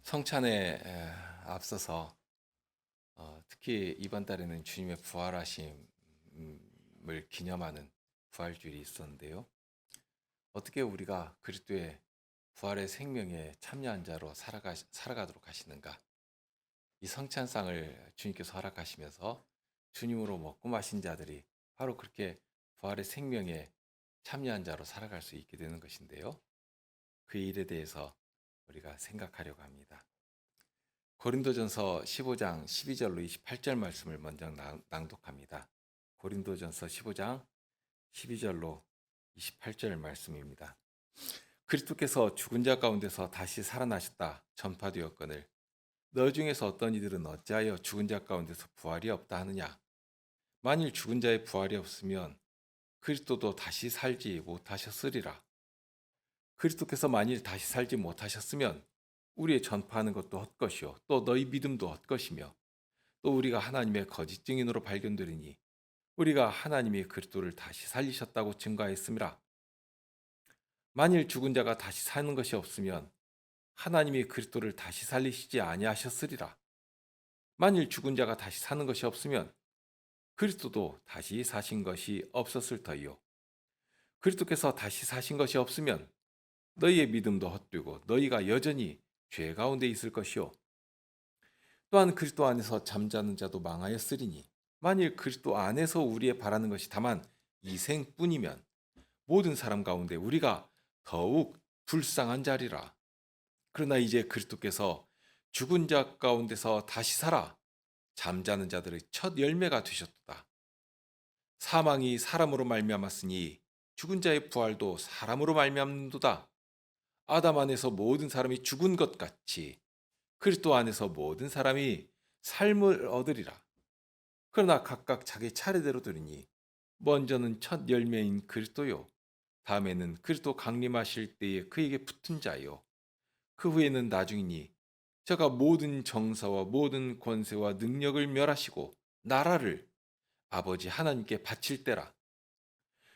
성찬에 앞서서 특히 이번 달에는 주님의 부활하심을 기념하는 부활주일이 있었는데요. 어떻게 우리가 그리스도의 부활의 생명에 참여한 자로 살아가도록 하시는가? 이 성찬상을 주님께서 허락하시면서 주님으로 먹고 마신 자들이 바로 그렇게 부활의 생명에 참여한 자로 살아갈 수 있게 되는 것인데요. 그 일에 대해서 우리가 생각하려고 합니다. 고린도전서 15장 12절로 28절 말씀을 먼저 낭독합니다. 고린도전서 15장 12절로 28절 말씀입니다. 그리스도께서 죽은 자 가운데서 다시 살아나셨다 전파되었거늘 너 중에서 어떤 이들은 어찌하여 죽은 자 가운데서 부활이 없다 하느냐. 만일 죽은 자의 부활이 없으면 그리스도도 다시 살지 못하셨으리라. 그리스도께서 만일 다시 살지 못하셨으면 우리의 전파하는 것도 헛것이요 또 너희 믿음도 헛것이며 또 우리가 하나님의 거짓 증인으로 발견되리니 우리가 하나님이 그리스도를 다시 살리셨다고 증거하였음이라. 만일 죽은 자가 다시 사는 것이 없으면 하나님이 그리스도를 다시 살리시지 아니하셨으리라. 만일 죽은 자가 다시 사는 것이 없으면 그리스도도 다시 사신 것이 없었을 터이요 그리스도께서 다시 사신 것이 없으면 너희의 믿음도 헛되고 너희가 여전히 죄 가운데 있을 것이요 또한 그리스도 안에서 잠자는 자도 망하였으리니 만일 그리스도 안에서 우리의 바라는 것이 다만 이 생뿐이면 모든 사람 가운데 우리가 더욱 불쌍한 자리라. 그러나 이제 그리스도께서 죽은 자 가운데서 다시 살아 잠자는 자들의 첫 열매가 되셨도다. 사망이 사람으로 말미암았으니 죽은 자의 부활도 사람으로 말미암는도다. 아담 안에서 모든 사람이 죽은 것 같이 그리스도 안에서 모든 사람이 삶을 얻으리라. 그러나 각각 자기 차례대로 들으니 먼저는 첫 열매인 그리스도요 다음에는 그리스도 강림하실 때에 그에게 붙은 자요 그 후에는 나중이니 저가 모든 정사와 모든 권세와 능력을 멸하시고 나라를 아버지 하나님께 바칠 때라.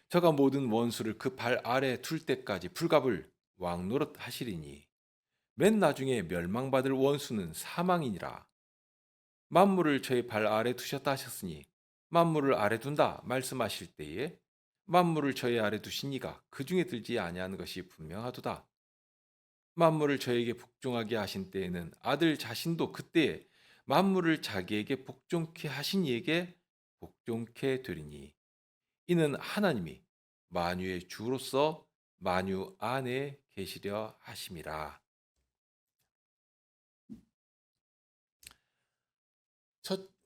저가 모든 원수를 그 발 아래 둘 때까지 불갑을 왕노릇 하시리니 맨 나중에 멸망받을 원수는 사망이니라. 만물을 저의 발 아래 두셨다 하셨으니 만물을 아래 둔다 말씀하실 때에 만물을 저의 아래 두신 이가 그 중에 들지 아니하는 것이 분명하도다. 만물을 저에게 복종하게 하신 때에는 아들 자신도 그때에 만물을 자기에게 복종케 하신 이에게 복종케 되리니 이는 하나님이 만유의 주로서 만유 안에 계시려 하심이라.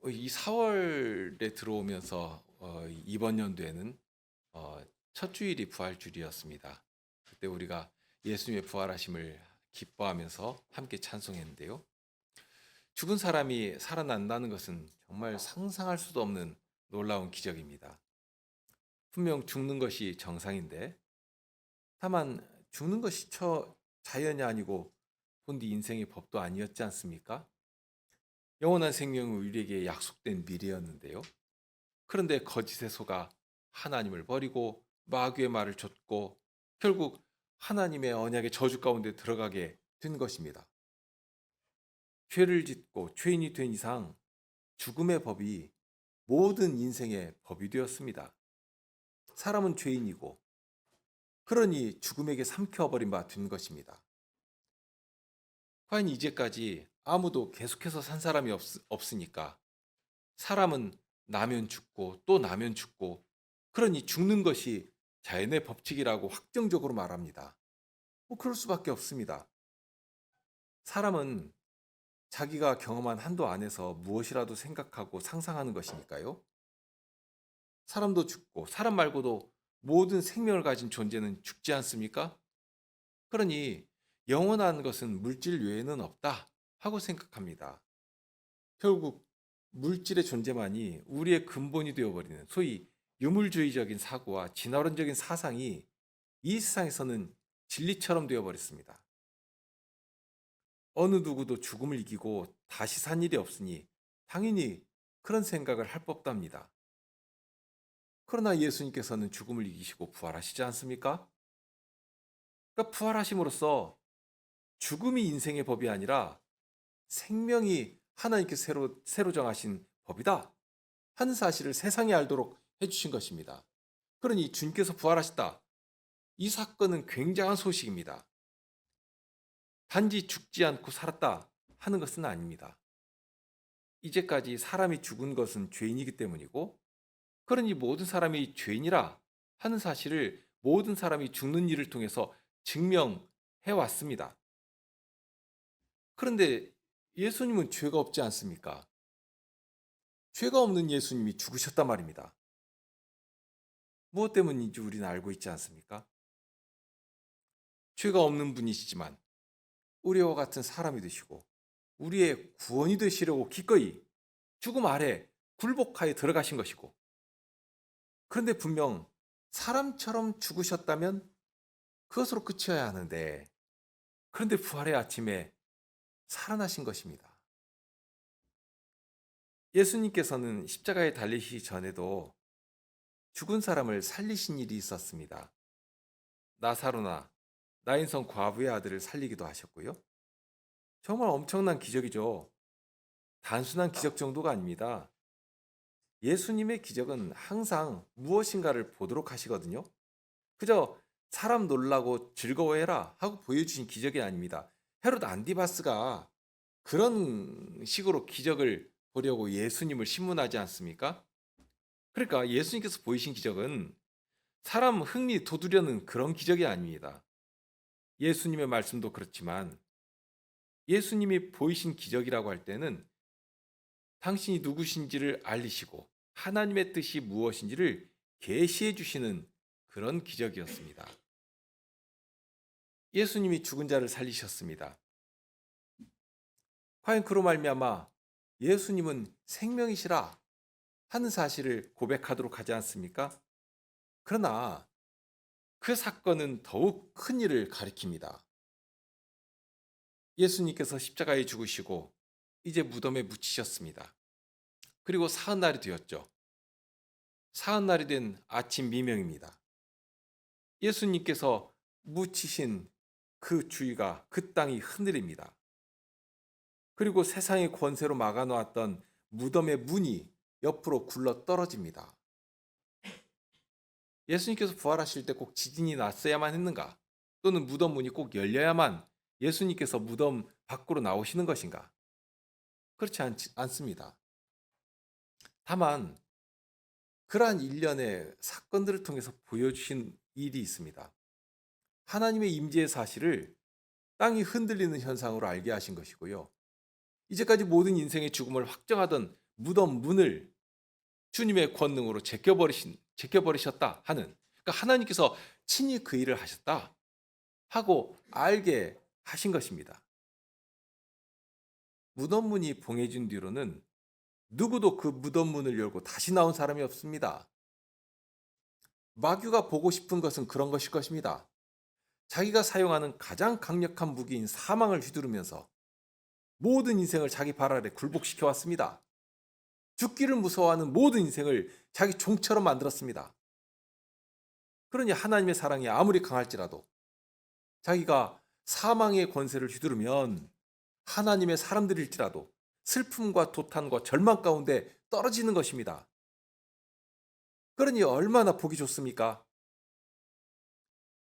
이 4월에 들어오면서 이번 연도에는 첫 주일이 부활주일이었습니다. 그때 우리가 예수님의 부활하심을 기뻐하면서 함께 찬송했는데요. 죽은 사람이 살아난다는 것은 정말 상상할 수도 없는 놀라운 기적입니다. 분명 죽는 것이 정상인데 다만 죽는 것이 자연이 아니고 본디 인생의 법도 아니었지 않습니까? 영원한 생명은 우리에게 약속된 미래였는데요. 그런데 거짓의 소가 하나님을 버리고 마귀의 말을 좇고 결국 하나님의 언약의 저주 가운데 들어가게 된 것입니다. 죄를 짓고 죄인이 된 이상 죽음의 법이 모든 인생의 법이 되었습니다. 사람은 죄인이고 그러니 죽음에게 삼켜버린 바 된 것입니다. 과연 이제까지 아무도 계속해서 산 사람이 없으니까 사람은 나면 죽고 또 나면 죽고 그러니 죽는 것이 자연의 법칙이라고 확정적으로 말합니다. 그럴 수밖에 없습니다. 사람은 자기가 경험한 한도 안에서 무엇이라도 생각하고 상상하는 것이니까요. 사람도 죽고 사람 말고도 모든 생명을 가진 존재는 죽지 않습니까? 그러니 영원한 것은 물질 외에는 없다 하고 생각합니다. 결국 물질의 존재만이 우리의 근본이 되어버리는 소위 유물주의적인 사고와 진화론적인 사상이 이 세상에서는 진리처럼 되어버렸습니다. 어느 누구도 죽음을 이기고 다시 산 일이 없으니 당연히 그런 생각을 할 법도 합니다. 그러나 예수님께서는 죽음을 이기시고 부활하시지 않습니까? 그러니까 부활하심으로써 죽음이 인생의 법이 아니라 생명이 하나님께 새로 정하신 법이다 하는 사실을 세상이 알도록 해주신 것입니다. 그러니 주님께서 부활하셨다. 이 사건은 굉장한 소식입니다. 단지 죽지 않고 살았다 하는 것은 아닙니다. 이제까지 사람이 죽은 것은 죄인이기 때문이고, 그러니 모든 사람이 죄인이라 하는 사실을 모든 사람이 죽는 일을 통해서 증명해 왔습니다. 그런데 예수님은 죄가 없지 않습니까? 죄가 없는 예수님이 죽으셨단 말입니다. 무엇 때문인지 우리는 알고 있지 않습니까? 죄가 없는 분이시지만 우리와 같은 사람이 되시고 우리의 구원이 되시려고 기꺼이 죽음 아래 굴복하여 들어가신 것이고, 그런데 분명 사람처럼 죽으셨다면 그것으로 끝이어야 하는데, 그런데 부활의 아침에 살아나신 것입니다. 예수님께서는 십자가에 달리시기 전에도 죽은 사람을 살리신 일이 있었습니다. 나사로나 나인성 과부의 아들을 살리기도 하셨고요. 정말 엄청난 기적이죠. 단순한 기적 정도가 아닙니다. 예수님의 기적은 항상 무엇인가를 보도록 하시거든요. 그저 사람 놀라고 즐거워해라 하고 보여주신 기적이 아닙니다. 헤롯 안디바스가 그런 식으로 기적을 보려고 예수님을 신문하지 않습니까? 그러니까 예수님께서 보이신 기적은 사람 흥미 돋우려는 그런 기적이 아닙니다. 예수님의 말씀도 그렇지만 예수님이 보이신 기적이라고 할 때는 당신이 누구신지를 알리시고 하나님의 뜻이 무엇인지를 계시해 주시는 그런 기적이었습니다. 예수님이 죽은 자를 살리셨습니다. 과연 그로 말미암아 예수님은 생명이시라 하는 사실을 고백하도록 하지 않습니까? 그러나 그 사건은 더욱 큰 일을 가리킵니다. 예수님께서 십자가에 죽으시고 이제 무덤에 묻히셨습니다. 그리고 사흘날이 되었죠. 사흘날이 된 아침 미명입니다. 예수님께서 묻히신 그 주위가, 그 땅이 흔들립니다. 그리고 세상의 권세로 막아놓았던 무덤의 문이 옆으로 굴러 떨어집니다. 예수님께서 부활하실 때 꼭 지진이 났어야만 했는가? 또는 무덤 문이 꼭 열려야만 예수님께서 무덤 밖으로 나오시는 것인가? 그렇지 않습니다. 다만 그러한 일련의 사건들을 통해서 보여주신 일이 있습니다. 하나님의 임재의 사실을 땅이 흔들리는 현상으로 알게 하신 것이고요. 이제까지 모든 인생의 죽음을 확정하던 무덤 문을 주님의 권능으로 제껴버리셨다 하는, 그러니까 하나님께서 친히 그 일을 하셨다 하고 알게 하신 것입니다. 무덤 문이 봉해진 뒤로는 누구도 그 무덤 문을 열고 다시 나온 사람이 없습니다. 마귀가 보고 싶은 것은 그런 것일 것입니다. 자기가 사용하는 가장 강력한 무기인 사망을 휘두르면서 모든 인생을 자기 발 아래 굴복시켜 왔습니다. 죽기를 무서워하는 모든 인생을 자기 종처럼 만들었습니다. 그러니 하나님의 사랑이 아무리 강할지라도 자기가 사망의 권세를 휘두르면 하나님의 사람들일지라도 슬픔과 도탄과 절망 가운데 떨어지는 것입니다. 그러니 얼마나 보기 좋습니까?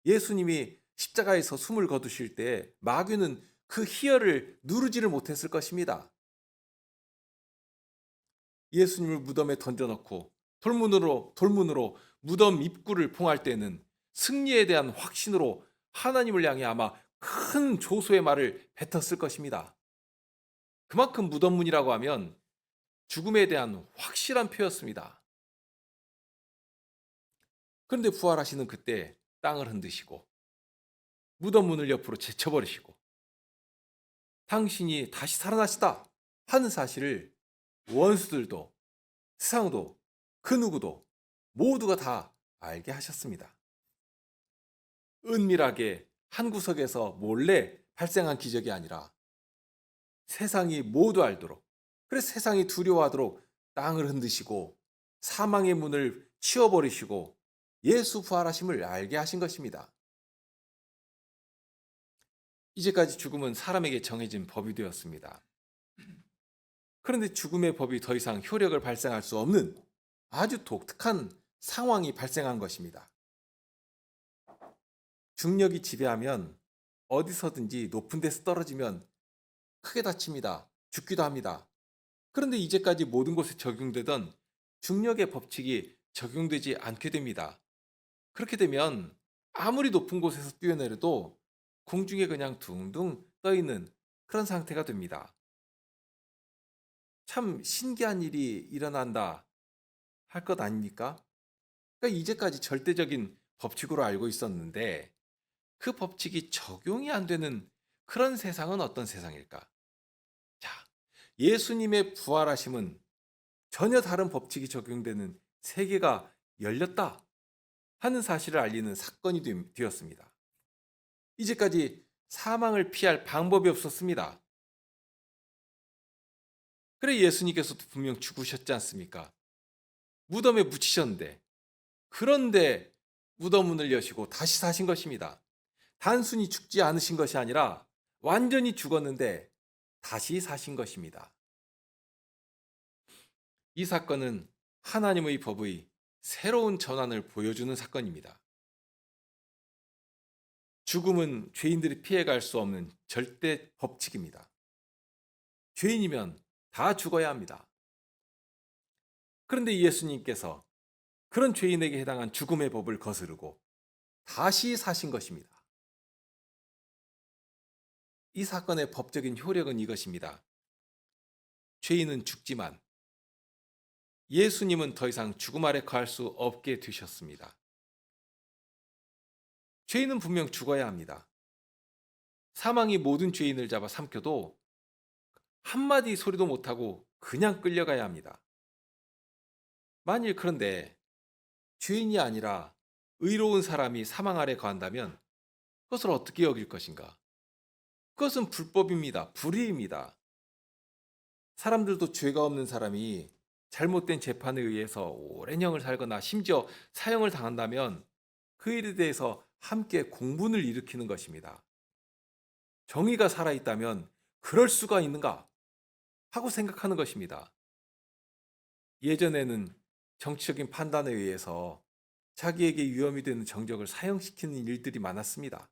예수님이 십자가에서 숨을 거두실 때 마귀는 그 희열을 누르지를 못했을 것입니다. 예수님을 무덤에 던져놓고 돌문으로 무덤 입구를 봉할 때는 승리에 대한 확신으로 하나님을 향해 아마 큰 조소의 말을 뱉었을 것입니다. 그만큼 무덤문이라고 하면 죽음에 대한 확실한 표였습니다. 그런데 부활하시는 그때 땅을 흔드시고 무덤문을 옆으로 제쳐버리시고 당신이 다시 살아나시다 하는 사실을 원수들도 세상도 그 누구도 모두가 다 알게 하셨습니다. 은밀하게 한 구석에서 몰래 발생한 기적이 아니라 세상이 모두 알도록, 그래서 세상이 두려워하도록 땅을 흔드시고 사망의 문을 치워버리시고 예수 부활하심을 알게 하신 것입니다. 이제까지 죽음은 사람에게 정해진 법이 되었습니다. 그런데 죽음의 법이 더 이상 효력을 발생할 수 없는 아주 독특한 상황이 발생한 것입니다. 중력이 지배하면 어디서든지 높은 데서 떨어지면 크게 다칩니다. 죽기도 합니다. 그런데 이제까지 모든 곳에 적용되던 중력의 법칙이 적용되지 않게 됩니다. 그렇게 되면 아무리 높은 곳에서 뛰어내려도 공중에 그냥 둥둥 떠 있는 그런 상태가 됩니다. 참 신기한 일이 일어난다 할 것 아닙니까? 그러니까 이제까지 절대적인 법칙으로 알고 있었는데 그 법칙이 적용이 안 되는 그런 세상은 어떤 세상일까? 자, 예수님의 부활하심은 전혀 다른 법칙이 적용되는 세계가 열렸다 하는 사실을 알리는 사건이 되었습니다. 이제까지 사망을 피할 방법이 없었습니다. 그래 예수님께서도 분명 죽으셨지 않습니까? 무덤에 묻히셨는데 그런데 무덤 문을 여시고 다시 사신 것입니다. 단순히 죽지 않으신 것이 아니라 완전히 죽었는데 다시 사신 것입니다. 이 사건은 하나님의 법의 새로운 전환을 보여주는 사건입니다. 죽음은 죄인들이 피해갈 수 없는 절대 법칙입니다. 죄인이면 다 죽어야 합니다. 그런데 예수님께서 그런 죄인에게 해당한 죽음의 법을 거스르고 다시 사신 것입니다. 이 사건의 법적인 효력은 이것입니다. 죄인은 죽지만 예수님은 더 이상 죽음 아래 거할 수 없게 되셨습니다. 죄인은 분명 죽어야 합니다. 사망이 모든 죄인을 잡아 삼켜도 한마디 소리도 못하고 그냥 끌려가야 합니다. 만일 그런데 죄인이 아니라 의로운 사람이 사망 아래 거한다면 그것을 어떻게 여길 것인가? 그것은 불법입니다. 불의입니다. 사람들도 죄가 없는 사람이 잘못된 재판에 의해서 오랜 형을 살거나 심지어 사형을 당한다면 그 일에 대해서 함께 공분을 일으키는 것입니다. 정의가 살아있다면 그럴 수가 있는가 하고 생각하는 것입니다. 예전에는 정치적인 판단에 의해서 자기에게 위험이 되는 정적을 사형시키는 일들이 많았습니다.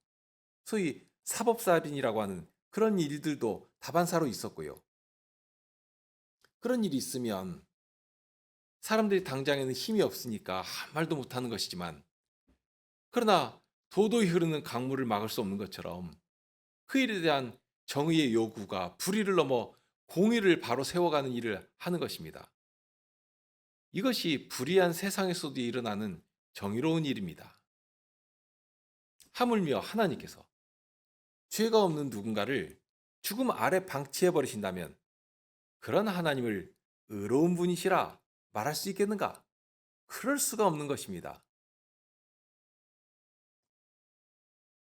소위 사법살인이라고 하는 그런 일들도 다반사로 있었고요. 그런 일이 있으면 사람들이 당장에는 힘이 없으니까 한 말도 못하는 것이지만 그러나 도도히 흐르는 강물을 막을 수 없는 것처럼 그 일에 대한 정의의 요구가 불의를 넘어 공의를 바로 세워가는 일을 하는 것입니다. 이것이 불의한 세상에서도 일어나는 정의로운 일입니다. 하물며 하나님께서 죄가 없는 누군가를 죽음 아래 방치해 버리신다면 그런 하나님을 의로운 분이시라 말할 수 있겠는가? 그럴 수가 없는 것입니다.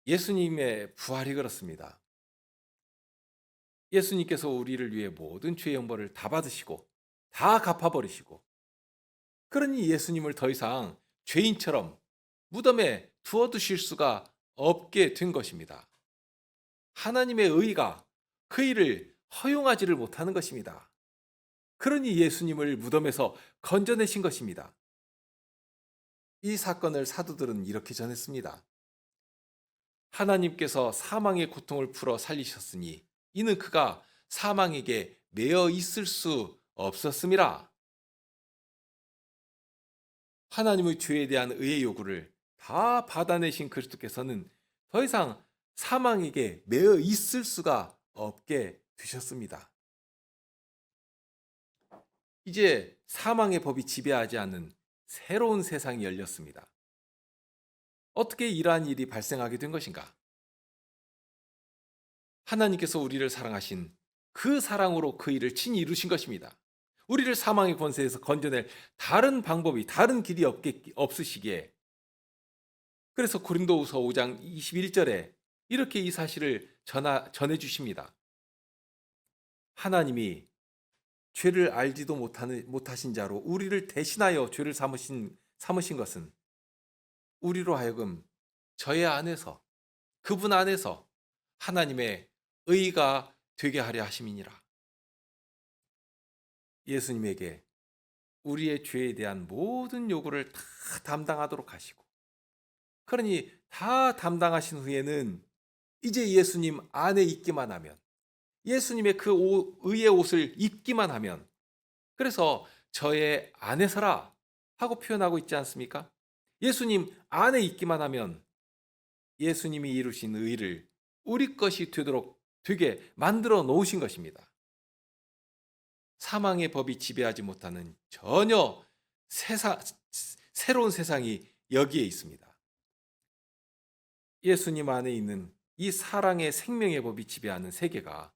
예수님의 부활이 그렇습니다. 예수님께서 우리를 위해 모든 죄의 형벌을 다 받으시고 다 갚아버리시고 그러니 예수님을 더 이상 죄인처럼 무덤에 두어두실 수가 없게 된 것입니다. 하나님의 의가 그 일을 허용하지를 못하는 것입니다. 그러니 예수님을 무덤에서 건져내신 것입니다. 이 사건을 사도들은 이렇게 전했습니다. 하나님께서 사망의 고통을 풀어 살리셨으니 이는 그가 사망에게 매여 있을 수 없었음이라. 하나님의 죄에 대한 의의 요구를 다 받아내신 그리스도께서는 더 이상 사망에게 매여 있을 수가 없게 되셨습니다. 이제 사망의 법이 지배하지 않는 새로운 세상이 열렸습니다. 어떻게 이러한 일이 발생하게 된 것인가? 하나님께서 우리를 사랑하신 그 사랑으로 그 일을 친히 이루신 것입니다. 우리를 사망의 권세에서 건져낼 다른 방법이, 다른 길이 없으시기에 그래서 고린도후서 5장 21절에 이렇게 이 사실을 전해 주십니다. 하나님이 죄를 알지도 못하신 자로 우리를 대신하여 죄를 삼으신 것은 우리로 하여금 저의 안에서 그분 안에서 하나님의 의가 되게 하려 하심이니라. 예수님에게 우리의 죄에 대한 모든 요구를 다 담당하도록 하시고, 그러니 다 담당하신 후에는 이제 예수님 안에 있기만 하면, 예수님의 그 의의 옷을 입기만 하면, 그래서 저의 안에서라 하고 표현하고 있지 않습니까? 예수님 안에 있기만 하면 예수님이 이루신 의를 우리 것이 되게 만들어 놓으신 것입니다. 사망의 법이 지배하지 못하는 전혀 새로운 세상이 여기에 있습니다. 예수님 안에 있는 이 사랑의 생명의 법이 지배하는 세계가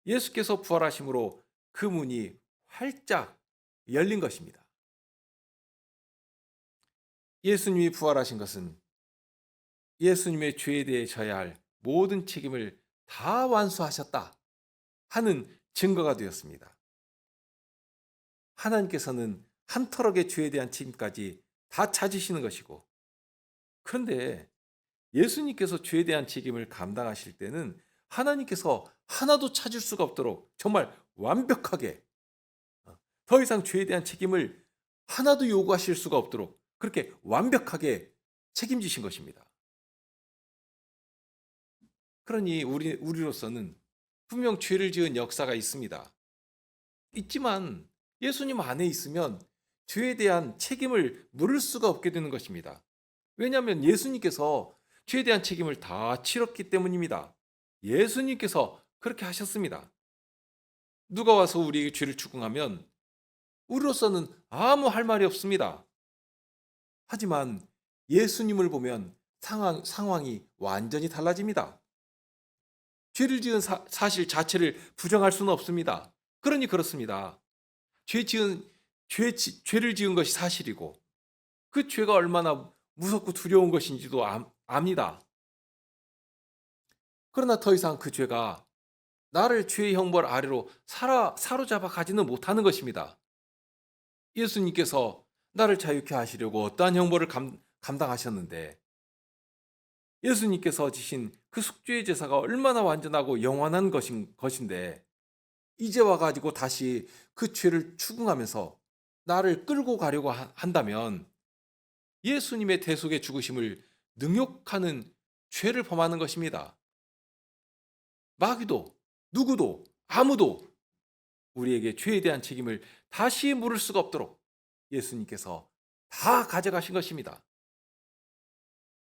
예수께서 부활하심으로 그 문이 활짝 열린 것입니다. 예수님이 부활하신 것은 예수님의 죄에 대해 져야 할 모든 책임을 다 완수하셨다 하는 증거가 되었습니다. 하나님께서는 한 터럭의 죄에 대한 책임까지 다 찾으시는 것이고, 그런데 예수님께서 죄에 대한 책임을 감당하실 때는 하나님께서 하나도 찾을 수가 없도록 정말 완벽하게, 더 이상 죄에 대한 책임을 하나도 요구하실 수가 없도록 그렇게 완벽하게 책임지신 것입니다. 그러니 우리로서는 분명 죄를 지은 역사가 있습니다. 있지만 예수님 안에 있으면 죄에 대한 책임을 물을 수가 없게 되는 것입니다. 왜냐하면 예수님께서 죄에 대한 책임을 다 치렀기 때문입니다. 예수님께서 그렇게 하셨습니다. 누가 와서 우리에게 죄를 추궁하면 우리로서는 아무 할 말이 없습니다. 하지만 예수님을 보면 상황이 완전히 달라집니다. 죄를 지은 사실 자체를 부정할 수는 없습니다. 그러니 그렇습니다. 죄를 지은 것이 사실이고, 그 죄가 얼마나 무섭고 두려운 것인지도 압니다. 그러나 더 이상 그 죄가 나를 죄의 형벌 아래로 사로잡아 가지는 못하는 것입니다. 예수님께서 나를 자유케 하시려고 어떠한 형벌을 감당하셨는데, 예수님께서 지신 그 속죄의 제사가 얼마나 완전하고 영원한 것인데, 이제 와가지고 다시 그 죄를 추궁하면서 나를 끌고 가려고 한다면 예수님의 대속의 죽으심을 능욕하는 죄를 범하는 것입니다. 마귀도 누구도 아무도 우리에게 죄에 대한 책임을 다시 물을 수가 없도록 예수님께서 다 가져가신 것입니다.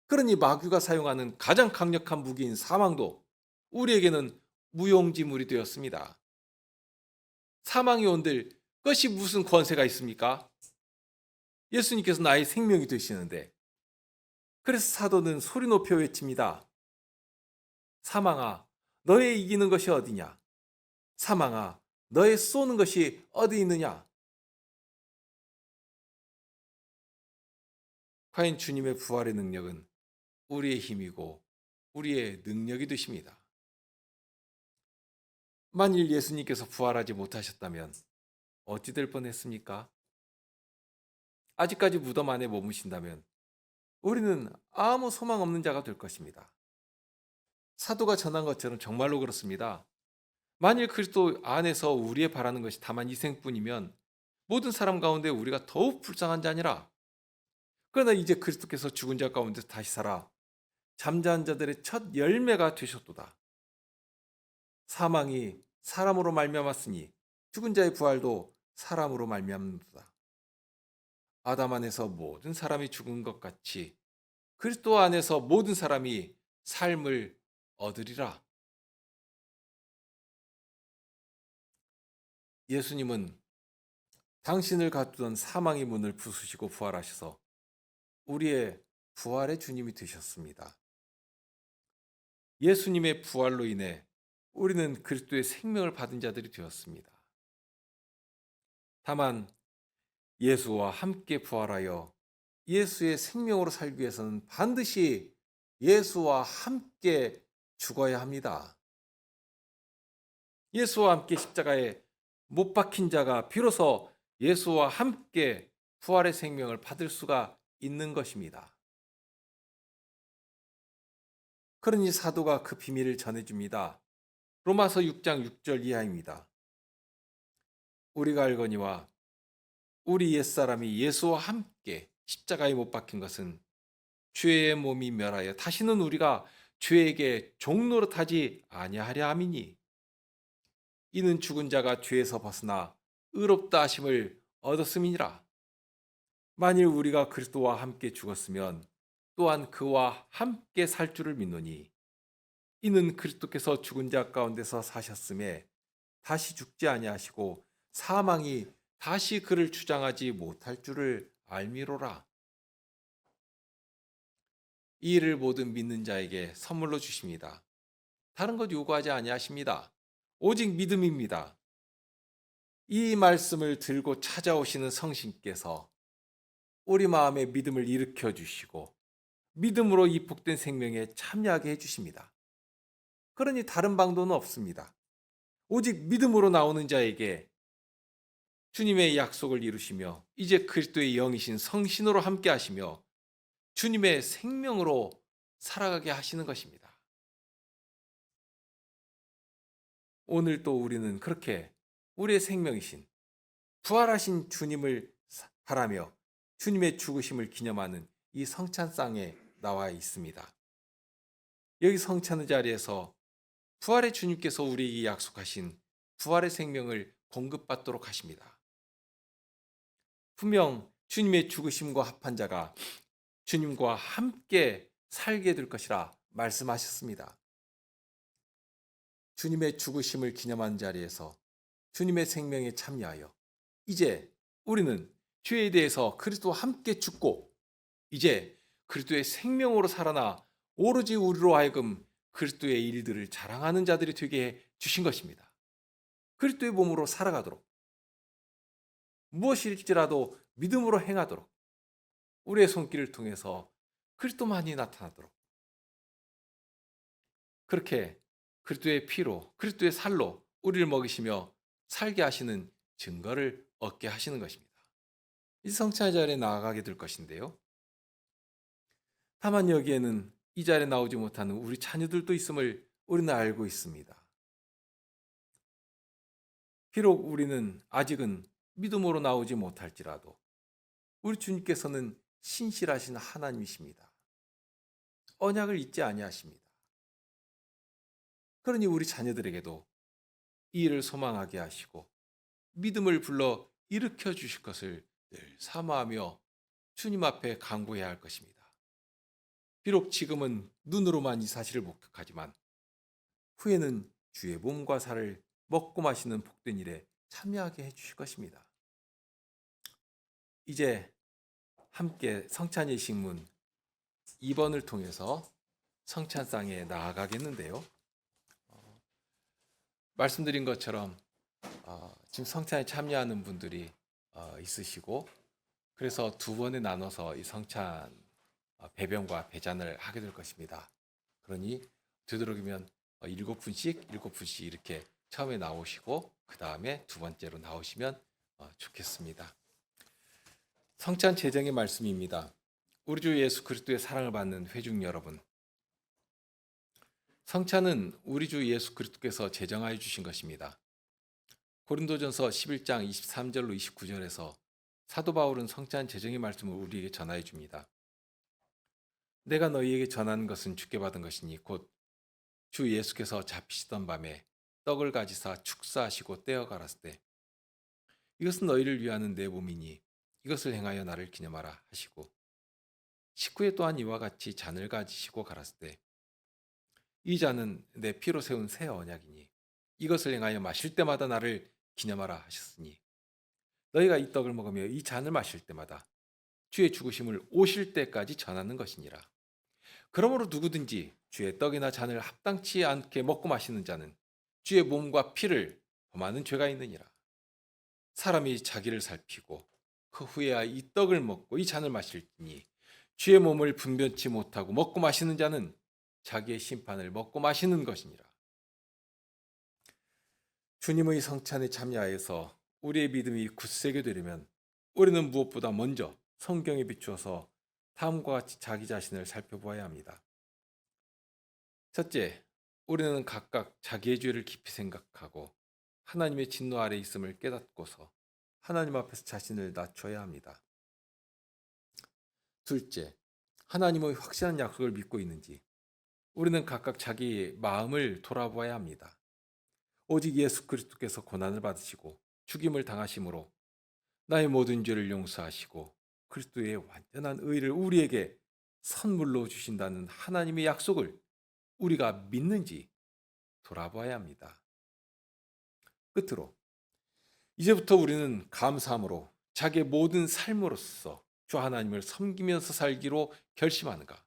그러니 마귀가 사용하는 가장 강력한 무기인 사망도 우리에게는 무용지물이 되었습니다. 사망이 온들 것이 무슨 권세가 있습니까? 예수님께서 나의 생명이 되시는데, 그래서 사도는 소리 높여 외칩니다. 사망아, 너의 이기는 것이 어디냐? 사망아, 너의 쏘는 것이 어디 있느냐? 과연 주님의 부활의 능력은 우리의 힘이고 우리의 능력이 되십니다. 만일 예수님께서 부활하지 못하셨다면 어찌 될 뻔했습니까? 아직까지 무덤 안에 머무신다면 우리는 아무 소망 없는 자가 될 것입니다. 사도가 전한 것처럼 정말로 그렇습니다. 만일 그리스도 안에서 우리의 바라는 것이 다만 이 생뿐이면 모든 사람 가운데 우리가 더욱 불쌍한 자니라. 그러나 이제 그리스도께서 죽은 자 가운데서 다시 살아 잠자는 자들의 첫 열매가 되셨도다. 사망이 사람으로 말미암았으니 죽은 자의 부활도 사람으로 말미암는도다. 아담 안에서 모든 사람이 죽은 것 같이 그리스도 안에서 모든 사람이 삶을 얻으리라. 예수님은 당신을 가두던 사망의 문을 부수시고 부활하셔서 우리의 부활의 주님이 되셨습니다. 예수님의 부활로 인해 우리는 그리스도의 생명을 받은 자들이 되었습니다. 다만 예수와 함께 부활하여 예수의 생명으로 살기 위해서는 반드시 예수와 함께 죽어야 합니다. 예수와 함께 십자가에 못 박힌 자가 비로소 예수와 함께 부활의 생명을 받을 수가 있는 것입니다. 그러니 사도가 그 비밀을 전해줍니다. 로마서 6장 6절 이하입니다. 우리가 알거니와 우리 옛사람이 예수와 함께 십자가에 못 박힌 것은 죄의 몸이 멸하여 다시는 우리가 죄에게 종노릇하지 아니하려 함이니 이는 죽은 자가 죄에서 벗어나 의롭다 하심을 얻었음이니라. 만일 우리가 그리스도와 함께 죽었으면 또한 그와 함께 살 줄을 믿노니 이는 그리스도께서 죽은 자 가운데서 사셨음에 다시 죽지 아니하시고 사망이 다시 그를 주장하지 못할 줄을 알미로라. 이 일을 모든 믿는 자에게 선물로 주십니다. 다른 것 요구하지 아니하십니다. 오직 믿음입니다. 이 말씀을 들고 찾아오시는 성신께서 우리 마음에 믿음을 일으켜 주시고 믿음으로 이 복된 생명에 참여하게 해 주십니다. 그러니 다른 방도는 없습니다. 오직 믿음으로 나오는 자에게 주님의 약속을 이루시며 이제 그리스도의 영이신 성신으로 함께 하시며 주님의 생명으로 살아가게 하시는 것입니다. 오늘 또 우리는 그렇게 우리의 생명이신 부활하신 주님을 바라며 주님의 죽으심을 기념하는 이 성찬상에 나와 있습니다. 여기 성찬의 자리에서 부활의 주님께서 우리에게 약속하신 부활의 생명을 공급받도록 하십니다. 분명 주님의 죽으심과 합한 자가 주님과 함께 살게 될 것이라 말씀하셨습니다. 주님의 죽으심을 기념하는 자리에서 주님의 생명에 참여하여 이제 우리는 죄에 대해서 그리스도와 함께 죽고 이제 그리스도의 생명으로 살아나 오로지 우리로 하여금 그리스도의 일들을 자랑하는 자들이 되게 해 주신 것입니다. 그리스도의 몸으로 살아가도록 무엇일지라도 믿음으로 행하도록 우리의 손길을 통해서 그리스도만이 나타나도록 그렇게 그리스도의 피로 그리스도의 살로 우리를 먹이시며 살게 하시는 증거를 얻게 하시는 것입니다. 이 성찬의 자리에 나아가게 될 것인데요. 다만 여기에는 이 자리에 나오지 못하는 우리 자녀들도 있음을 우리는 알고 있습니다. 비록 우리는 아직은 믿음으로 나오지 못할지라도 우리 주님께서는 신실하신 하나님이십니다. 언약을 잊지 아니하십니다. 그러니 우리 자녀들에게도 이 일을 소망하게 하시고 믿음을 불러 일으켜 주실 것을 늘 사모하며 주님 앞에 간구해야 할 것입니다. 비록 지금은 눈으로만 이 사실을 목격하지만 후에는 주의 몸과 살을 먹고 마시는 복된 일에 참여하게 해주실 것입니다. 이제 함께 성찬의 식문 2번을 통해서 성찬상에 나아가겠는데요. 말씀드린 것처럼 지금 성찬에 참여하는 분들이 있으시고 그래서 두 번에 나눠서 이 성찬 배병과 배잔을 하게 될 것입니다. 그러니 되도록이면 7분씩 이렇게 처음에 나오시고 그 다음에 두 번째로 나오시면 좋겠습니다. 성찬 제정의 말씀입니다. 우리 주 예수 그리스도의 사랑을 받는 회중 여러분, 성찬은 우리 주 예수 그리스도께서 제정하여 주신 것입니다. 고린도전서 11장 23절로 29절에서 사도 바울은 성찬 제정의 말씀을 우리에게 전하여 줍니다. 내가 너희에게 전하는 것은 주께 받은 것이니 곧 주 예수께서 잡히시던 밤에 떡을 가지사 축사하시고 떼어 가라사 때 이것은 너희를 위하는 내 몸이니 이것을 행하여 나를 기념하라 하시고 식후에 또한 이와 같이 잔을 가지시고 가라사 때 이 잔은 내 피로 세운 새 언약이니 이것을 행하여 마실 때마다 나를 기념하라 하셨으니 너희가 이 떡을 먹으며 이 잔을 마실 때마다 주의 죽으심을 오실 때까지 전하는 것이니라. 그러므로 누구든지 주의 떡이나 잔을 합당치 않게 먹고 마시는 자는 주의 몸과 피를 범하는 죄가 있느니라. 사람이 자기를 살피고 그 후에야 이 떡을 먹고 이 잔을 마실지니 주의 몸을 분별치 못하고 먹고 마시는 자는 자기의 심판을 먹고 마시는 것이니라. 주님의 성찬에 참여하여서 우리의 믿음이 굳세게 되려면 우리는 무엇보다 먼저 성경에 비추어서 다음과 같이 자기 자신을 살펴보아야 합니다. 첫째, 우리는 각각 자기의 죄를 깊이 생각하고 하나님의 진노 아래 있음을 깨닫고서 하나님 앞에서 자신을 낮춰야 합니다. 둘째, 하나님의 확실한 약속을 믿고 있는지 우리는 각각 자기 마음을 돌아보아야 합니다. 오직 예수 그리스도께서 고난을 받으시고 죽임을 당하심으로 나의 모든 죄를 용서하시고 그리스도의 완전한 의를 우리에게 선물로 주신다는 하나님의 약속을 우리가 믿는지 돌아봐야 합니다. 끝으로 이제부터 우리는 감사함으로 자기의 모든 삶으로서 주 하나님을 섬기면서 살기로 결심하는가,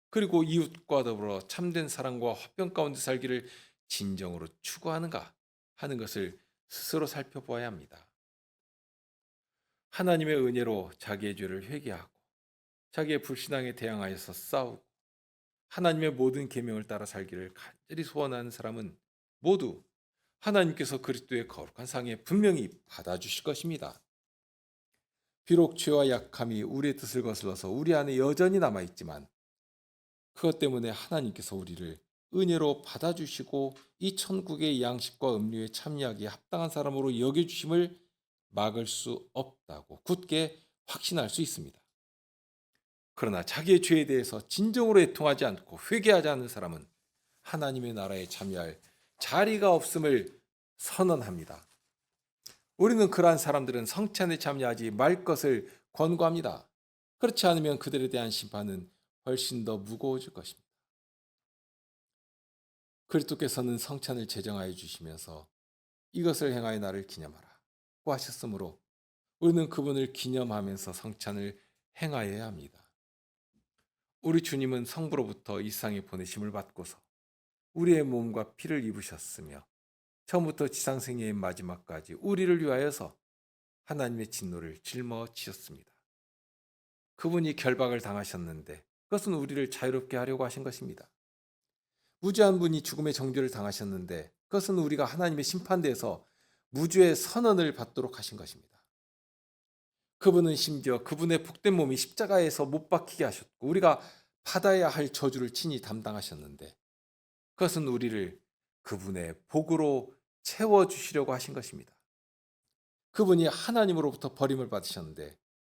그리고 이웃과 더불어 참된 사랑과 화평 가운데 살기를 진정으로 추구하는가 하는 것을 스스로 살펴보아야 합니다. 하나님의 은혜로 자기의 죄를 회개하고 자기의 불신앙에 대항하여서 싸우고 하나님의 모든 계명을 따라 살기를 간절히 소원하는 사람은 모두 하나님께서 그리스도의 거룩한 상에 분명히 받아주실 것입니다. 비록 죄와 약함이 우리의 뜻을 거슬러서 우리 안에 여전히 남아있지만 그것 때문에 하나님께서 우리를 은혜로 받아주시고 이 천국의 양식과 음료에 참여하기에 합당한 사람으로 여겨주심을 막을 수 없다고 굳게 확신할 수 있습니다. 그러나 자기의 죄에 대해서 진정으로 애통하지 않고 회개하지 않는 사람은 하나님의 나라에 참여할 자리가 없음을 선언합니다. 우리는 그러한 사람들은 성찬에 참여하지 말 것을 권고합니다. 그렇지 않으면 그들에 대한 심판은 훨씬 더 무거워질 것입니다. 그리스도께서는 성찬을 제정하여 주시면서 이것을 행하여 나를 기념하라고 하셨으므로 우리는 그분을 기념하면서 성찬을 행하여야 합니다. 우리 주님은 성부로부터 이 세상에 보내심을 받고서 우리의 몸과 피를 입으셨으며 처음부터 지상생애의 마지막까지 우리를 위하여서 하나님의 진노를 짊어지셨습니다. 그분이 결박을 당하셨는데 그것은 우리를 자유롭게 하려고 하신 것입니다. 무죄한 분이 죽음의 정죄를 당하셨는데 그것은 우리가 하나님의 심판대에서 무죄의 선언을 받도록 하신 것입니다. 그분은 심지어 그분의 복된 몸이 십자가에서 못 박히게 하셨고 우리가 받아야 할 저주를 친히 담당하셨는데 그것은 우리를 그분의 복으로 채워주시려고 하신 것입니다. 그분이 하나님으로부터 버림을 받으셨는데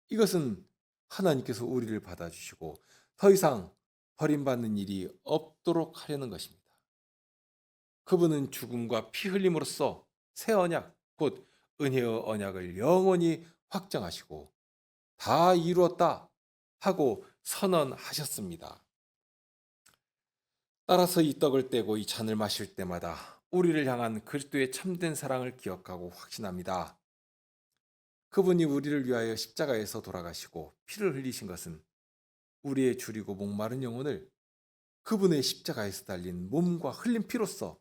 이것은 하나님께서 우리를 받아주시고 더 이상 버림받는 일이 없도록 하려는 것입니다. 그분은 죽음과 피 흘림으로써 새 언약, 곧 은혜의 언약을 영원히 확정하시고 다 이루었다 하고 선언하셨습니다. 따라서 이 떡을 떼고 이 잔을 마실 때마다 우리를 향한 그리스도의 참된 사랑을 기억하고 확신합니다. 그분이 우리를 위하여 십자가에서 돌아가시고 피를 흘리신 것은 우리의 줄이고 목마른 영혼을 그분의 십자가에서 달린 몸과 흘린 피로써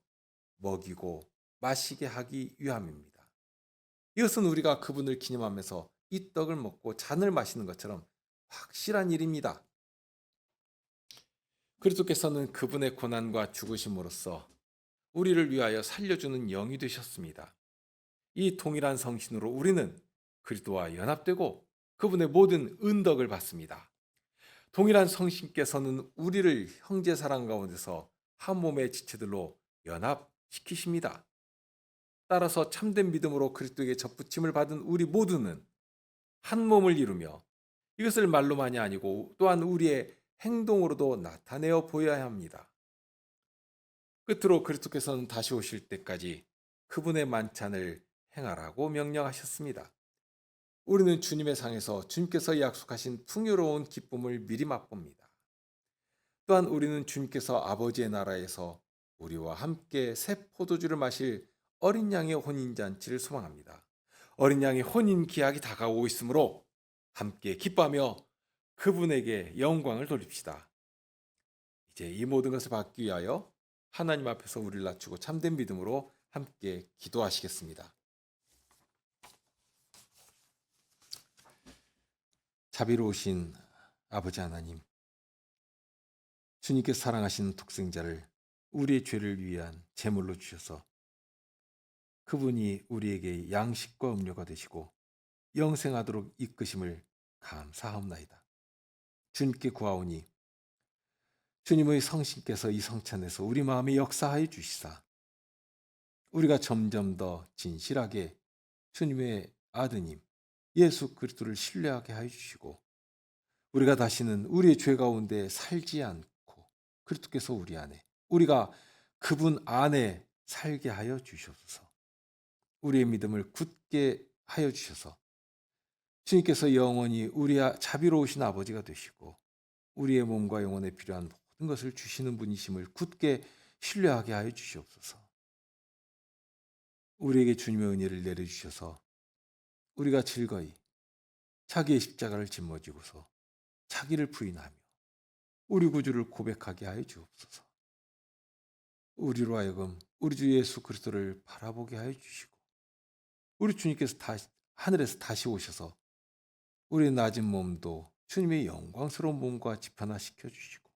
먹이고 마시게 하기 위함입니다. 이것은 우리가 그분을 기념하면서 이 떡을 먹고 잔을 마시는 것처럼 확실한 일입니다. 그리스도께서는 그분의 고난과 죽으심으로써 우리를 위하여 살려주는 영이 되셨습니다. 이 동일한 성신으로 우리는 그리스도와 연합되고 그분의 모든 은덕을 받습니다. 동일한 성신께서는 우리를 형제 사랑 가운데서 한 몸의 지체들로 연합시키십니다. 따라서 참된 믿음으로 그리스도에게 접붙임을 받은 우리 모두는 한 몸을 이루며 이것을 말로만이 아니고 또한 우리의 행동으로도 나타내어 보여야 합니다. 끝으로 그리스도께서는 다시 오실 때까지 그분의 만찬을 행하라고 명령하셨습니다. 우리는 주님의 상에서 주님께서 약속하신 풍요로운 기쁨을 미리 맛봅니다. 또한 우리는 주님께서 아버지의 나라에서 우리와 함께 새 포도주를 마실 어린 양의 혼인잔치를 소망합니다. 어린 양의 혼인 기약이 다가오고 있으므로 함께 기뻐하며 그분에게 영광을 돌립시다. 이제 이 모든 것을 받기 위하여 하나님 앞에서 우리를 낮추고 참된 믿음으로 함께 기도하시겠습니다. 자비로우신 아버지 하나님, 주님께서 사랑하신 독생자를 우리의 죄를 위한 제물로 주셔서 그분이 우리에게 양식과 음료가 되시고 영생하도록 이끄심을 감사하옵나이다. 주님께 구하오니 주님의 성신께서 이 성찬에서 우리 마음에 역사하여 주시사 우리가 점점 더 진실하게 주님의 아드님 예수 그리스도를 신뢰하게 하여 주시고 우리가 다시는 우리의 죄 가운데 살지 않고 그리스도께서 우리 안에 우리가 그분 안에 살게 하여 주시옵소서. 우리의 믿음을 굳게 하여 주셔서 주님께서 영원히 우리 자비로우신 아버지가 되시고 우리의 몸과 영혼에 필요한 모든 것을 주시는 분이심을 굳게 신뢰하게 하여 주시옵소서. 우리에게 주님의 은혜를 내려주셔서 우리가 즐거이 자기의 십자가를 짊어지고서 자기를 부인하며 우리 구주를 고백하게 하여 주옵소서. 우리로 하여금 우리 주 예수 그리스도를 바라보게 하여 주시고 우리 주님께서 하늘에서 다시 오셔서 우리의 낮은 몸도 주님의 영광스러운 몸과 지편화시켜 주시고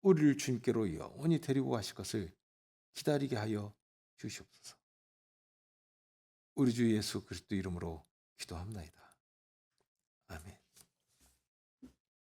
우리를 주님께로 영원히 데리고 가실 것을 기다리게 하여 주시옵소서. 우리 주 예수 그리스도 이름으로 기도합나이다. 아멘.